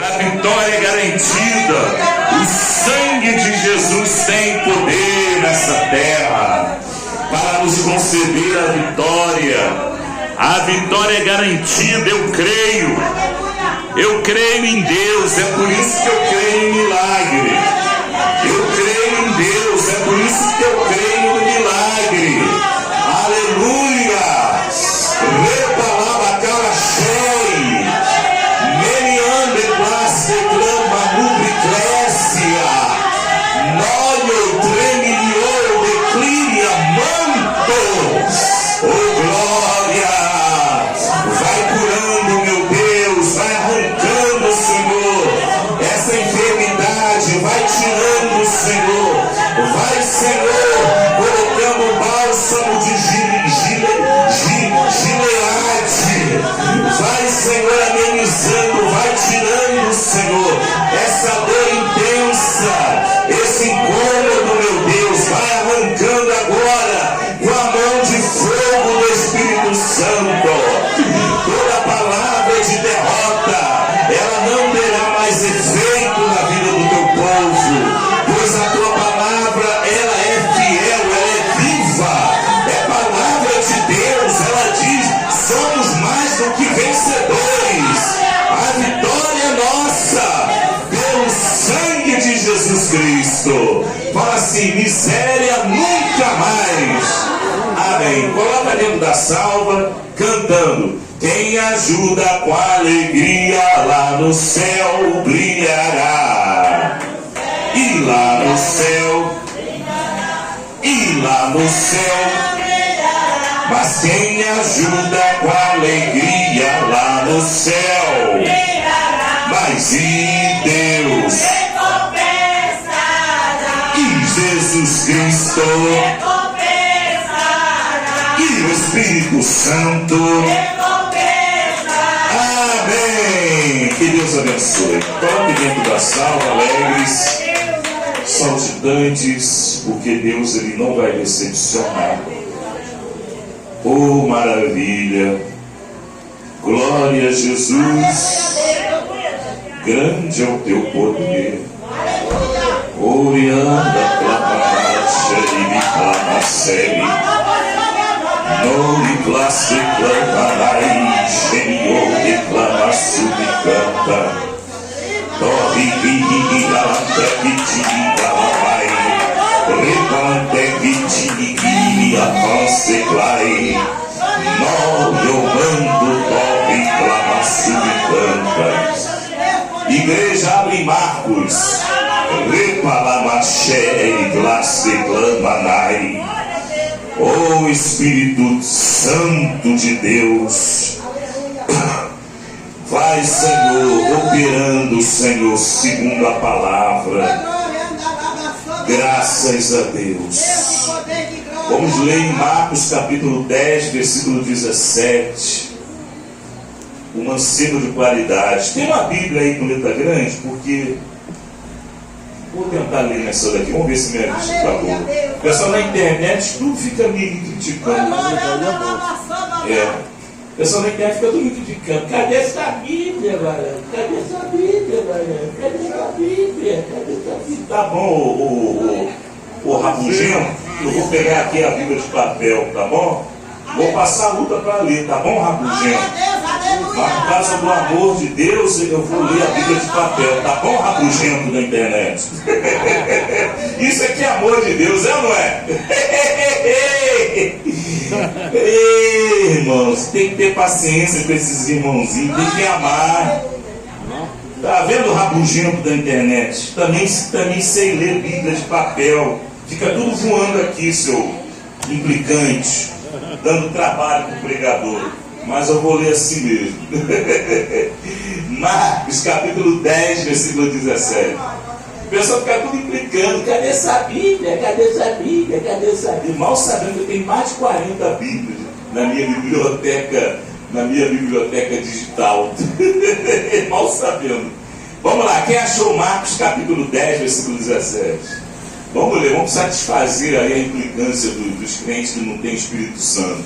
A vitória é garantida. O sangue de Jesus tem poder nessa terra para nos conceder a vitória. A vitória é garantida, eu creio. Eu creio em Deus, é por isso que eu creio em milagre. Eu creio em Deus, é por isso que eu creio no milagre. Aleluia! Repalabacalachei, meniande classe clama nubriclésia, noio tremilio declinia manto. Oh glória! Vai curando, meu Deus, vai arrancando, Senhor, essa enfermidade, vai tirando, Senhor, vai, Senhor, colocando bálsamo de Gileade, vai, Senhor, amenizando, vai tirando, Senhor, essa dor intensa, esse incômodo, meu Deus, vai arrancando agora, com a mão de fogo do Espírito Santo. Toda palavra de derrota, ela não terá mais efeito na vida do teu povo, pois a tua palavra, ela é fiel, ela é viva, é palavra de Deus, ela diz, somos mais do que vencedores, a vitória é nossa, pelo sangue de Jesus Cristo. Fala assim, miséria nunca mais. Amém. Coloca dentro da salva, cantando. Quem ajuda com alegria lá no céu brilhará. E lá no céu, e lá no céu. Mas quem ajuda com alegria lá no céu, mas e Deus, e Jesus Cristo, e o Espírito Santo. Amém. Que Deus abençoe. Coloque dentro da sala, alegres, saltitantes, porque Deus, ele não vai decepcionar. Oh, maravilha! Glória a Jesus! Grande é o teu poder. Orianda, clamacha, e clamassei. Nori classe, clamarai, Senhor, declama, subcanta. Torre, ri, galante, que galamai. Repante, que avance, clai. Nós, mando, torre, clama, subcanta. Igreja, abre Marcos. Repalamaché, classe, clamanai. Oh Espírito Santo de Deus, vai, Senhor, operando, Senhor, segundo a palavra. Graças a Deus. Vamos ler em Marcos capítulo 10, versículo 17. O mancebo de qualidade. Tem uma Bíblia aí com letra grande, porque vou tentar ler nessa daqui. Vamos ver se minha vista está boa. O pessoal na internet tudo fica me criticando. O pessoal na internet fica tudo me criticando. Cadê essa Bíblia, Varão? Cadê essa Bíblia, Varão? Cadê essa Bíblia? Cadê essa Bíblia? Tá bom, o Rabugento, eu vou pegar aqui a Bíblia de papel, tá bom? Vou passar a luta para ler, tá bom, Rabugento? Mas por causa do amor de Deus, eu vou ler a Bíblia de papel, tá bom, Rabugento da internet? Isso aqui é amor de Deus, é ou não é? Ei, irmãos, tem que ter paciência com esses irmãozinhos, tem que amar. Tá vendo o Rabugento da internet? Também sei ler Bíblia de papel. Fica tudo voando aqui, seu implicante, dando trabalho para o pregador. Mas eu vou ler assim mesmo. Marcos capítulo 10, versículo 17. O pessoal fica tudo implicando. Cadê essa Bíblia? Cadê essa Bíblia? Cadê essa Bíblia? Mal sabendo que eu tenho mais de 40 Bíblias na minha biblioteca digital. Mal sabendo. Vamos lá, quem achou Marcos capítulo 10, versículo 17? Vamos ler, vamos satisfazer aí a implicância dos crentes que não têm Espírito Santo.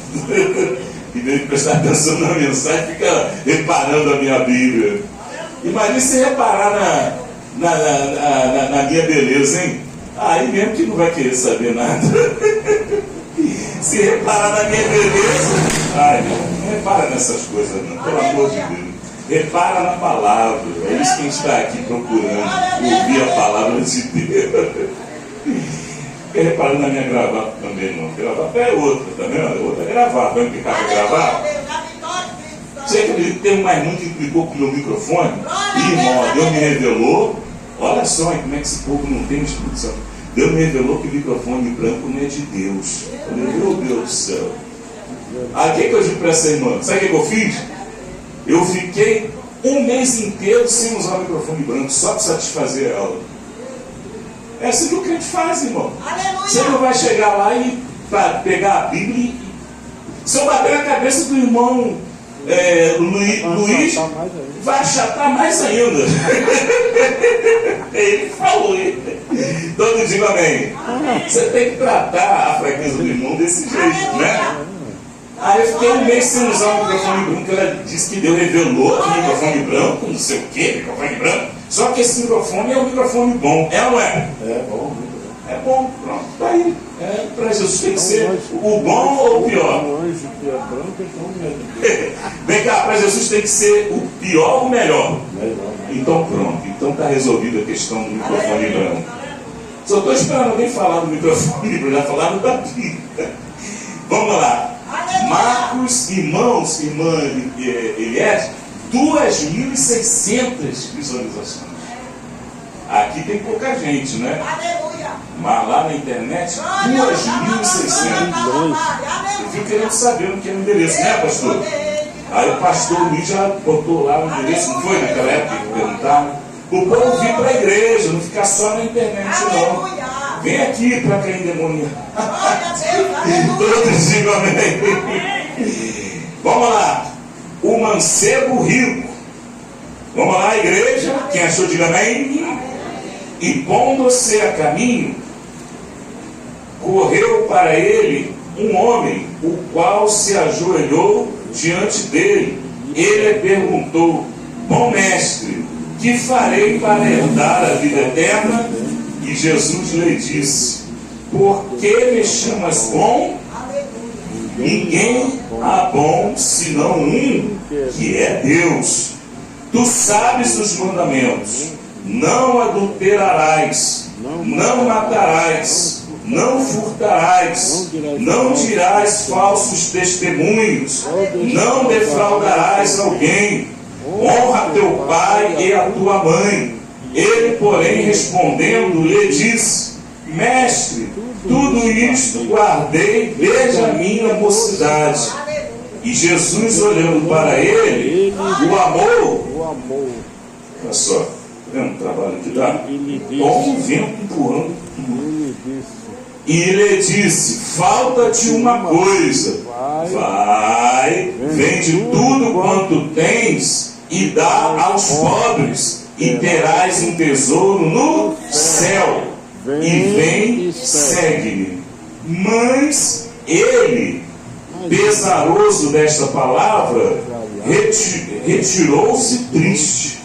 E deve prestar atenção na mensagem, fica reparando a minha Bíblia. Imagina se reparar na minha beleza, hein? Aí mesmo que não vai querer saber nada. Se reparar na minha beleza, ai, não repara nessas coisas não, pelo amor de Deus. Repara na palavra. É isso que a gente está aqui procurando, ouvir a palavra de Deus. Quer reparar na minha gravata também não. Gravata é outra, tá vendo? Outra é gravata. Vai implicar com gravata? Você acredita que tem um mais que implicou com o meu microfone? E, irmão, Deus me revelou. Olha só como é que esse povo não tem Espírito Santo. Deus me revelou que o microfone branco não é de Deus. Eu falei, meu Deus do céu. Aí o que eu digo para essa irmã? Sabe o que eu fiz? Eu fiquei um mês inteiro sem usar o microfone branco, só para satisfazer ela. É assim que o crente faz, irmão. Aleluia. Você não vai chegar lá e pegar a Bíblia e... Se eu bater na cabeça do irmão Luiz, vai achatar mais ainda. Ele falou. Todo dia, amém. Você tem que tratar a fraqueza do irmão desse jeito, né? Aí eu fiquei um mês sem usar o microfone branco. Ela disse que Deus revelou que microfone branco, não sei o que, microfone branco. Só que esse microfone é um microfone bom, é ou não é? É bom, é bom, pronto, tá aí. Para Jesus tem que ser o bom ou o pior? O anjo que é branco, então vem cá, para Jesus tem que ser o pior ou o melhor? Então pronto, então está resolvida a questão do microfone branco. Só estou esperando alguém falar do microfone branco, já falaram da Bíblia. Vamos lá. Marcos, irmãos, irmã Eliette, 2.600 visualizações. Aqui tem pouca gente, né? Mas lá na internet, 2.600. Eu fico querendo saber o que é o endereço, né, pastor? Aí o pastor Luiz já botou lá o endereço, não foi naquela época que perguntaram? O povo vir para a igreja, não ficar só na internet, não. Vem aqui para cair endemoniado. Todos digam amém. Vamos lá. O mancebo rico. Vamos lá, igreja. Quem achou, diga amém. E pondo-se a caminho, correu para ele um homem, o qual se ajoelhou diante dele. Ele perguntou: bom mestre, que farei para herdar a vida eterna? E Jesus lhe disse: por que me chamas bom? Ninguém há bom senão um, que é Deus. Tu sabes os mandamentos: não adulterarás, não matarás, não furtarás, não dirás falsos testemunhos, não defraudarás alguém, honra teu pai e a tua mãe. Ele, porém, respondendo, lhe disse: mestre, tudo isto guardei desde a minha mocidade. E Jesus, olhando para ele, o amou. Olha só, vendo o trabalho que dá? Com o vento empurrando tudo. E lhe disse: falta-te uma coisa. Vai, vende tudo quanto tens e dá aos pobres, e terás um tesouro no céu. E vem, segue-me. Mas ele, pesaroso desta palavra, retirou-se triste,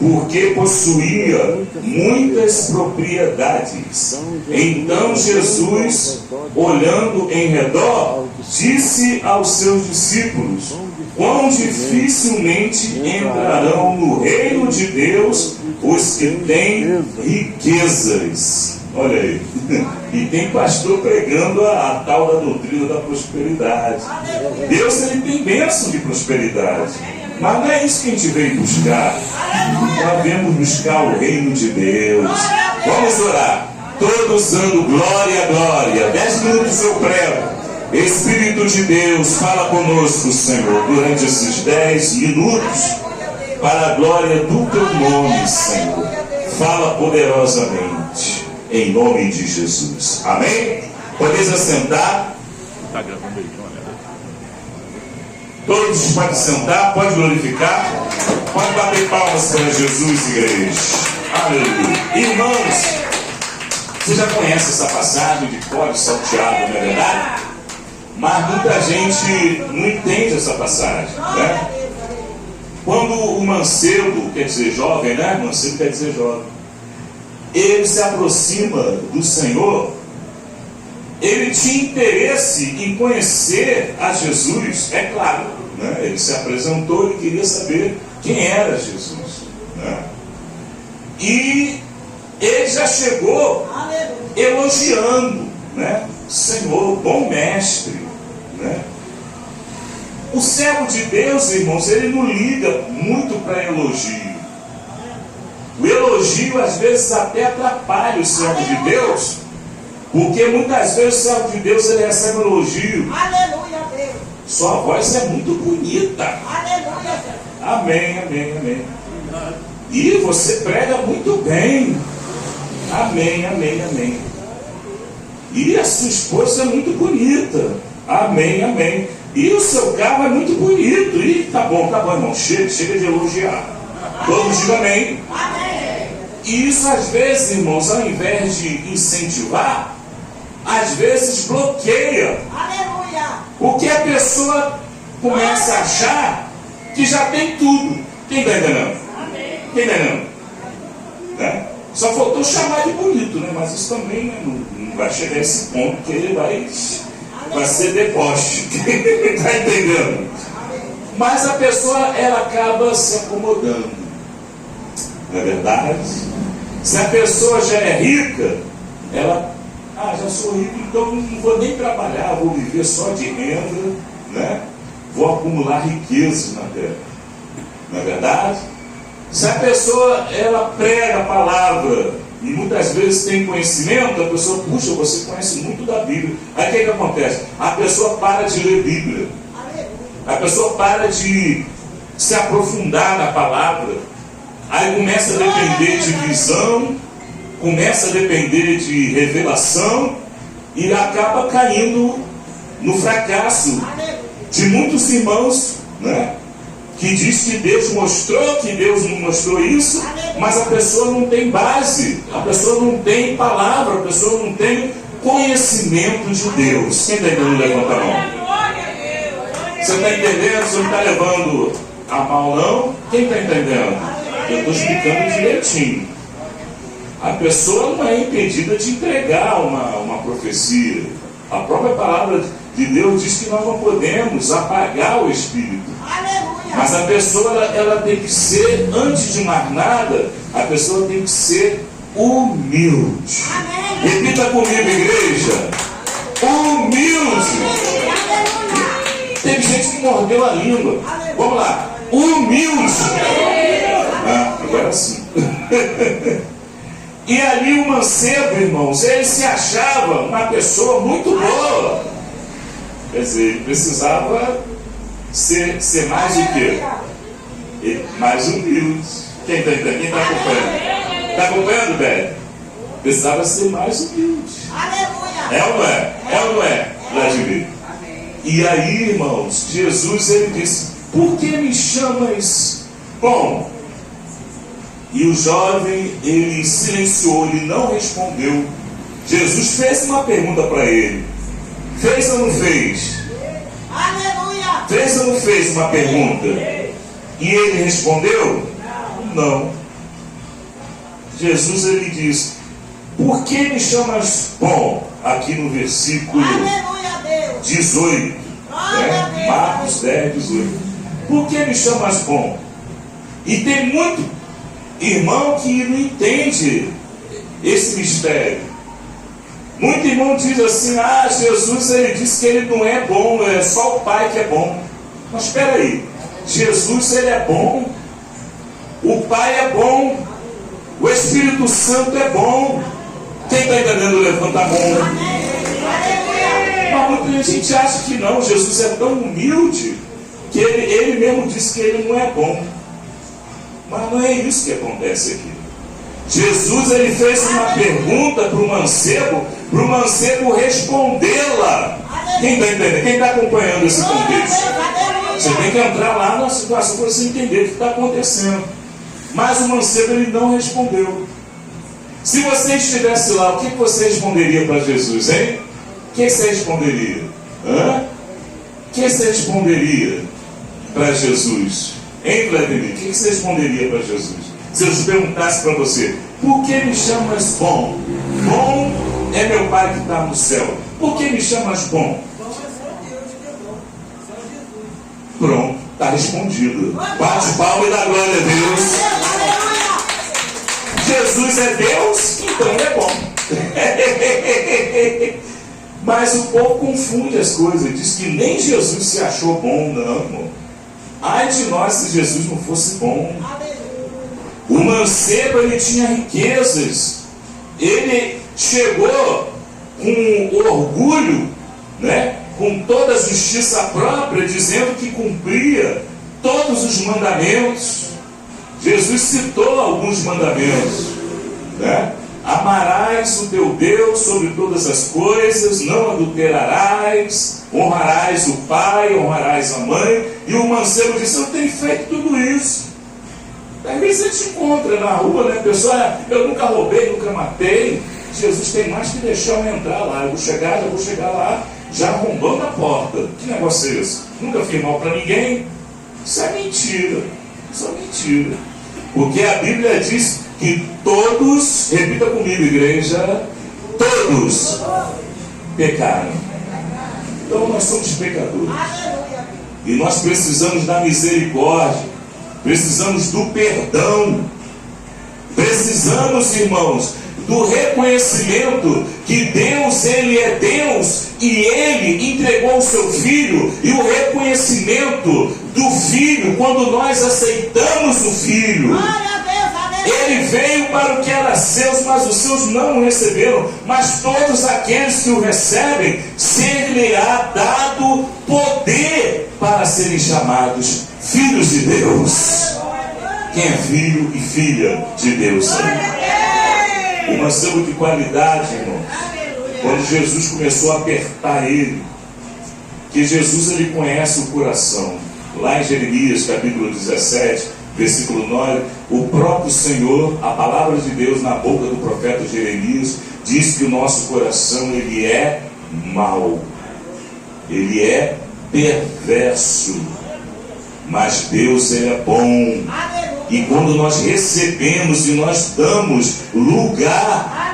porque possuía muitas propriedades. Então Jesus, olhando em redor, disse aos seus discípulos: quão dificilmente entrarão no reino de Deus os que têm riquezas. Olha aí. E tem pastor pregando a tal da doutrina da prosperidade. Deus, ele tem bênção de prosperidade. Mas não é isso que a gente veio buscar. Nós viemos buscar o reino de Deus. Vamos orar. Todos dando glória, glória. 10 minutos eu prego. Espírito de Deus, fala conosco, Senhor, durante esses 10 minutos, para a glória do teu nome, Senhor. Fala poderosamente, em nome de Jesus. Amém? Podeis assentar. Está gravando aí, todos podem sentar, pode glorificar, pode bater palmas para Jesus, igreja. Aleluia. Irmãos, você já conhece essa passagem de cor salteado, não é verdade? Mas muita gente não entende essa passagem, né? Quando o mancebo, quer dizer jovem, né? Mancebo quer dizer jovem, ele se aproxima do Senhor, ele tinha interesse em conhecer a Jesus, é claro, né? Ele se apresentou, ele queria saber quem era Jesus, né? E ele já chegou elogiando, né? Senhor, bom mestre, né? O servo de Deus, irmãos, ele não liga muito para elogio. O elogio às vezes até atrapalha o servo de Deus, porque muitas vezes o servo de Deus ele recebe elogio. Aleluia, Deus. Sua voz é muito bonita. Aleluia, Deus. Amém, amém, amém. E você prega muito bem. Amém, amém, amém. E a sua esposa é muito bonita. Amém, amém. E o seu carro é muito bonito. E tá bom, irmão. Chega de elogiar. Todos digam amém. Amém. E isso às vezes, irmãos, ao invés de incentivar, às vezes bloqueia. Aleluia. Porque a pessoa começa a achar que já tem tudo. Quem está entendendo? Quem está entendendo? Né? Só faltou chamar de bonito, né? Mas isso também, né, não vai chegar a esse ponto, que ele vai ser deboche. Está entendendo? Mas a pessoa, ela acaba se acomodando. Não é verdade? Se a pessoa já é rica, ela, já sou rico, então não vou nem trabalhar, vou viver só de renda, né? Vou acumular riquezas na terra. Não é verdade? Se a pessoa, ela prega a palavra e muitas vezes tem conhecimento, a pessoa, puxa, você conhece muito da Bíblia. Aí o que acontece? A pessoa para de ler Bíblia. A pessoa para de se aprofundar na palavra. Aí começa a depender de visão, começa a depender de revelação e acaba caindo no fracasso de muitos irmãos, né? Que diz que Deus mostrou, que Deus não mostrou isso, mas a pessoa não tem base, a pessoa não tem palavra, a pessoa não tem conhecimento de Deus. Quem está entendendo? Levanta a mão. Você está entendendo? Você não está levando a mal, não? Quem está entendendo? Eu estou explicando direitinho. A pessoa não é impedida de entregar uma profecia. A própria palavra de Deus diz que nós não podemos apagar o Espírito. Mas a pessoa, ela tem que ser, antes de mais nada, a pessoa tem que ser humilde. Repita comigo, igreja. Humilde. Teve gente que mordeu a língua. Vamos lá. Humilde. Agora sim. E ali o mancebo, irmãos, ele se achava uma pessoa muito boa. Quer dizer, ele precisava ser mais o quê? Mais humilde. Quem está entendendo? Quem está acompanhando? Está acompanhando, velho? Precisava ser mais humilde. É ou não é? É ou não é, Vladimir? E aí, irmãos, Jesus, ele disse, por que me chamas bom? E o jovem, ele silenciou, ele não respondeu. Jesus fez uma pergunta para ele. Fez ou não fez? Aleluia! Fez ou não fez uma pergunta? E ele respondeu? Não. Jesus, ele diz, por que me chamas bom? Aqui no versículo 18. Né? Marcos 10, 18. Por que me chamas bom? E tem muito irmão que não entende esse mistério. Muito irmão diz assim, Jesus, ele disse que ele não é bom, é só o Pai que é bom. Mas espera aí, Jesus, ele é bom, o Pai é bom, o Espírito Santo é bom. Quem está entendendo, levanta a mão. Mas muita gente acha que não, Jesus é tão humilde que ele mesmo disse que ele não é bom. Mas não é isso que acontece aqui. Jesus, ele fez uma pergunta para o mancebo respondê-la. Quem está entendendo? Quem está acompanhando esse contexto? Você tem que entrar lá na situação para você entender o que está acontecendo. Mas o mancebo, ele não respondeu. Se você estivesse lá, o que você responderia para Jesus, hein? O que você responderia? O que você responderia para Jesus? Hein, Vladimir? O que você responderia para Jesus? Se eu te perguntasse para você, por que me chamas bom? Bom é meu Pai que está no céu. Por que me chamas bom? Pronto, está respondido. Bate palma e dá glória a Deus. Jesus é Deus, então ele é bom. Mas o povo confunde as coisas. Diz que nem Jesus se achou bom, não, irmão. Ai de nós se Jesus não fosse bom. O mancebo, ele tinha riquezas. Ele chegou com orgulho, né? Com toda a justiça própria, dizendo que cumpria todos os mandamentos. Jesus citou alguns mandamentos, né? Amarás o teu Deus sobre todas as coisas, não adulterarás, honrarás o pai, honrarás a mãe. E o mancebo disse, eu tenho feito tudo isso. Às vezes você te encontra na rua, né? Pessoa, eu nunca roubei, nunca matei. Jesus tem mais que deixar eu entrar lá. Eu vou chegar lá, já arrombando a porta. Que negócio é esse? Nunca fiz mal para ninguém. Isso é mentira. Isso é mentira. Porque a Bíblia diz que todos, repita comigo, igreja, todos pecaram. Então nós somos pecadores. E nós precisamos da misericórdia. Precisamos do perdão. Precisamos, irmãos, do reconhecimento que Deus, Ele é Deus e Ele entregou o seu Filho, e o reconhecimento do Filho, quando nós aceitamos o Filho. Ele veio para o que era seus, mas os seus não o receberam. Mas todos aqueles que o recebem, ser-lhe-á dado poder para serem chamados filhos de Deus. Quem é filho e filha de Deus? O mancebo de qualidade, irmão. Quando Jesus começou a apertar ele, que Jesus, ele conhece o coração. Lá em Jeremias, capítulo 17, versículo 9, o próprio Senhor, a palavra de Deus na boca do profeta Jeremias, diz que o nosso coração, ele é mau, ele é perverso, mas Deus, ele é bom. E quando nós recebemos e nós damos lugar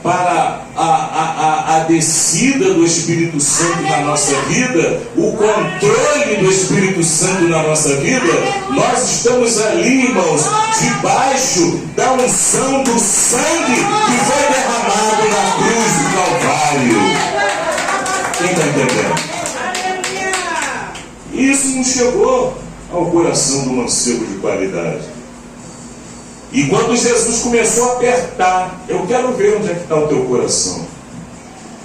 para a descida do Espírito Santo na nossa vida, o controle do Espírito Santo na nossa vida, nós estamos ali, irmãos, debaixo da unção do sangue que foi derramado na cruz do Calvário. Quem está entendendo? Isso não chegou ao coração do mancebo de qualidade. E quando Jesus começou a apertar, eu quero ver onde é que está o teu coração.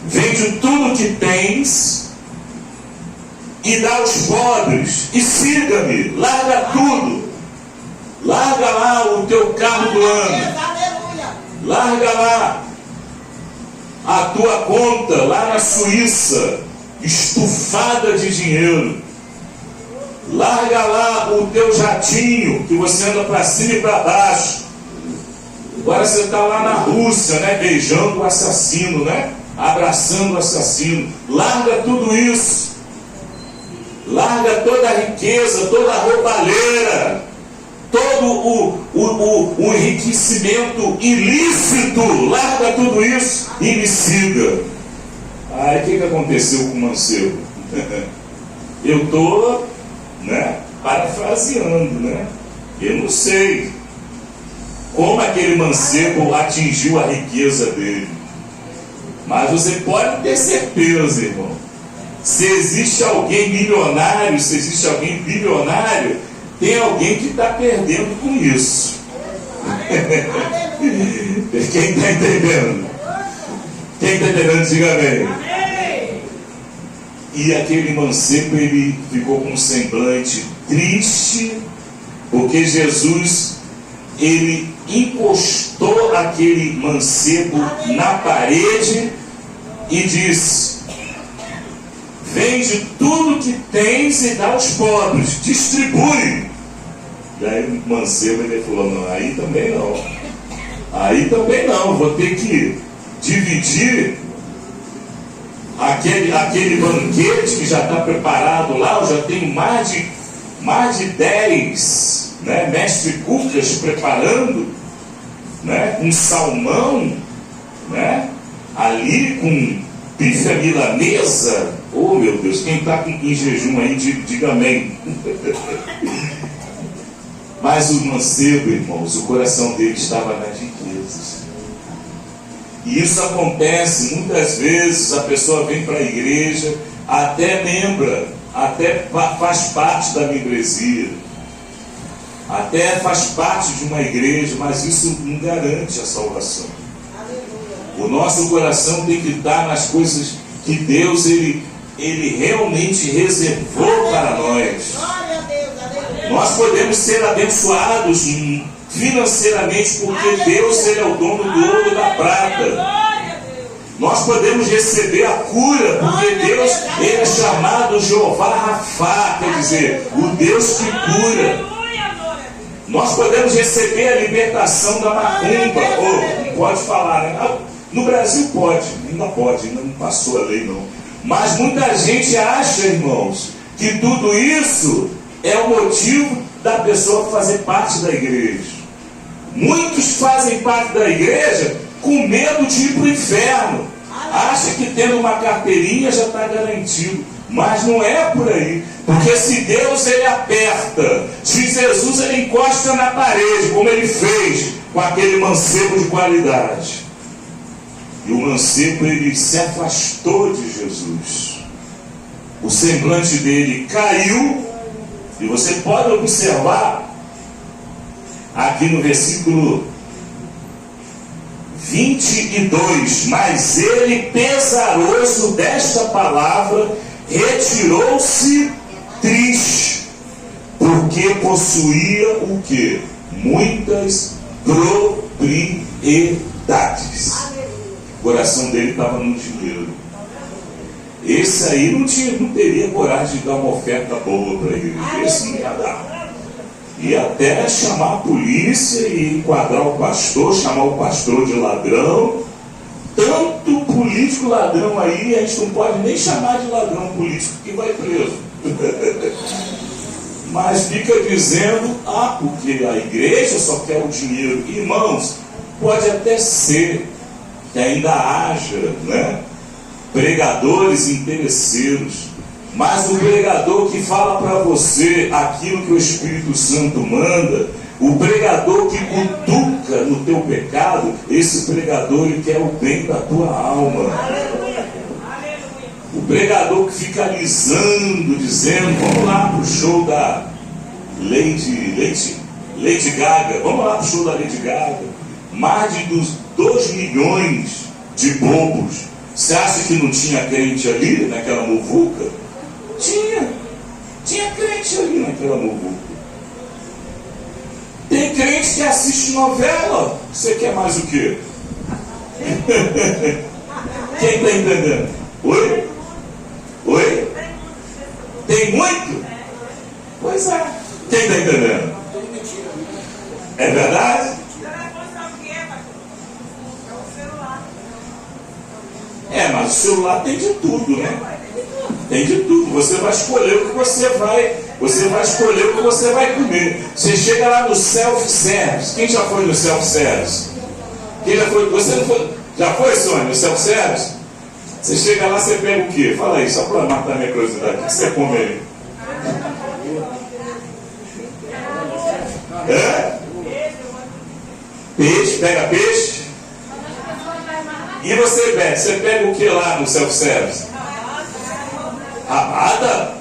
Vende tudo que tens e dá aos pobres e siga-me. Larga tudo. Larga lá o teu carro do ano. Larga lá a tua conta lá na Suíça, estufada de dinheiro. Larga lá o teu jatinho, que você anda para cima e para baixo. Agora você está lá na Rússia, né? Beijando o assassino, né? Abraçando o assassino. Larga tudo isso. Larga toda a riqueza, toda a roubalheira, todo o enriquecimento ilícito. Larga tudo isso e me siga. Aí o que aconteceu com o mancebo? Eu estou, né, parafraseando, né? Eu não sei como aquele mancebo atingiu a riqueza dele, mas você pode ter certeza, irmão, se existe alguém milionário, se existe alguém bilionário, tem alguém que está perdendo com isso. Quem está entendendo? Quem está entendendo, diga bem. E aquele mancebo, ele ficou com um semblante triste, porque Jesus, ele encostou aquele mancebo na parede e disse: vende tudo que tens e dá aos pobres, distribui. E aí o mancebo, ele falou: não, aí também não, vou ter que dividir aquele banquete que já está preparado lá. Eu já tenho mais de mais de 10, né, mestre cucas preparando, né, um salmão, né, ali com bife à milanesa. Oh meu Deus, quem está em jejum aí, diga amém. Mas o mancebo, irmãos, o coração dele estava nas riquezas. E isso acontece muitas vezes. A pessoa vem para a igreja, até membra, até faz parte da membresia, até faz parte de uma igreja, mas isso não garante a salvação. O nosso coração tem que estar nas coisas que Deus ele realmente reservou para nós. Nós podemos ser abençoados financeiramente porque Deus ele é o dono do ouro e da prata. Nós podemos receber a cura porque Deus ele é chamado Jeová Rafá, quer dizer, o Deus que cura. Nós podemos receber a libertação da macumba. Não pode falar, né? No Brasil pode, ainda não passou a lei não. Mas muita gente acha, irmãos, que tudo isso é o motivo da pessoa fazer parte da igreja. Muitos fazem parte da igreja com medo de ir para o inferno. Acha que tendo uma carteirinha já está garantido. Mas não é por aí. Porque se Deus ele aperta, se Jesus ele encosta na parede, como ele fez com aquele mancebo de qualidade. E o mancebo ele se afastou de Jesus. O semblante dele caiu. E você pode observar aqui no versículo 22. Mas ele, pesaroso desta palavra, retirou-se triste, porque possuía o quê? Muitas propriedades. O coração dele estava no dinheiro. Esse aí não teria coragem de dar uma oferta boa para a igreja. Esse não ia dar. Ia até chamar a polícia e enquadrar o pastor, chamar o pastor de ladrão. Tanto político ladrão aí, a gente não pode nem chamar de ladrão político, que vai preso. Mas fica dizendo, porque a igreja só quer o dinheiro. Irmãos, pode até ser que ainda haja, né, pregadores interesseiros, mas o pregador que fala para você aquilo que o Espírito Santo manda, o pregador que cutuca no teu pecado, esse pregador ele quer o bem da tua alma. O pregador que fica alisando, dizendo, vamos lá para o show da Lady Gaga, vamos lá para o show da Lady Gaga, mais de 2 milhões de bobos. Você acha que não tinha crente ali naquela muvuca? Tinha crente ali naquela muvuca. Tem crente que assiste novela. Você quer mais o quê? Quem está entendendo? Oi? Tem muito? Pois é. Quem está entendendo? É verdade? Mas o celular tem de tudo, né? Tem de tudo. Você vai escolher o que você vai escolher o que você vai comer. Você chega lá no self-service. Quem já foi no self-service? Quem já foi? Você não foi? Já foi, Sônia, no self-service? Você chega lá, você pega o quê? Fala aí, só para matar a minha curiosidade. O que você come aí? Peixe, pega peixe. E você pega o que lá no self-service? Rabada?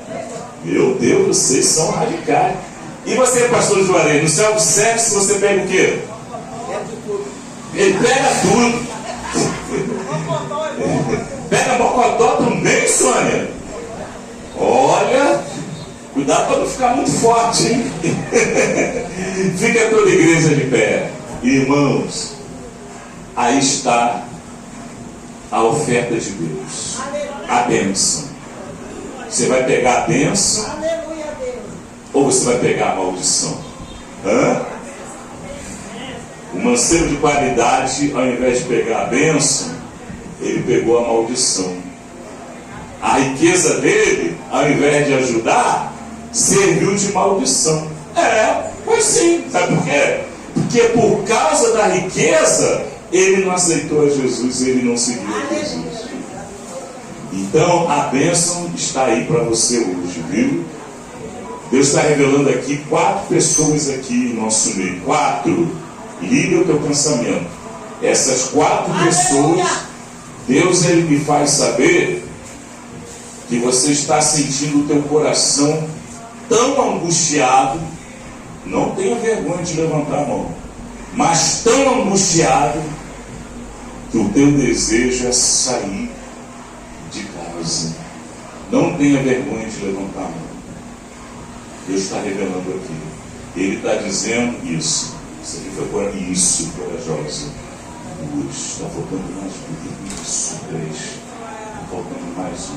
Meu Deus, vocês são radicais. E você, pastor Juarez, no self-service você pega o quê? Ele pega tudo. Pega mocotó também, Sônia. Olha, cuidado para não ficar muito forte, hein? Fica toda a igreja de pé. Irmãos, aí está a oferta de Deus, a bênção. Você vai pegar a bênção ou você vai pegar a maldição? O mancebo de qualidade, ao invés de pegar a bênção, ele pegou a maldição. A riqueza dele, ao invés de ajudar, serviu de maldição. Pois sim. Sabe por quê? Porque por causa da riqueza, ele não aceitou a Jesus, ele não seguiu a Jesus. Então a bênção está aí para você hoje, viu? Deus está revelando aqui 4 pessoas aqui em nosso meio. 4. Liga o teu pensamento. Essas 4 pessoas, Deus ele me faz saber que você está sentindo o teu coração tão angustiado. Não tenha vergonha de levantar a mão, mas tão angustiado que o teu desejo é sair de casa. Não tenha vergonha de levantar a mão. Deus está revelando aqui. Ele está dizendo isso. Isso aqui foi por isso, corajosa. 2, está faltando mais 1. Isso, 3. Está faltando mais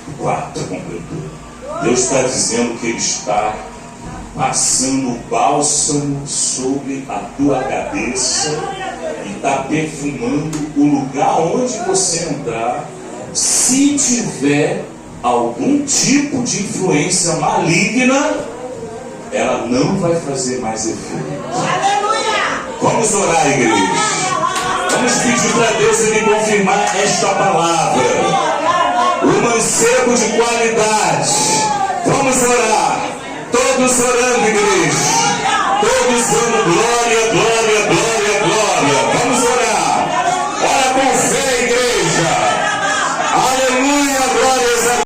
1. 4 completou. Deus está dizendo que Ele está passando o bálsamo sobre a tua cabeça e está perfumando o lugar onde você entrar. Se tiver algum tipo de influência maligna, ela não vai fazer mais efeito. Vamos orar, igreja. Vamos pedir para Deus ele confirmar esta palavra. Um mancebo de qualidade. Vamos orar. Todos orando, igreja.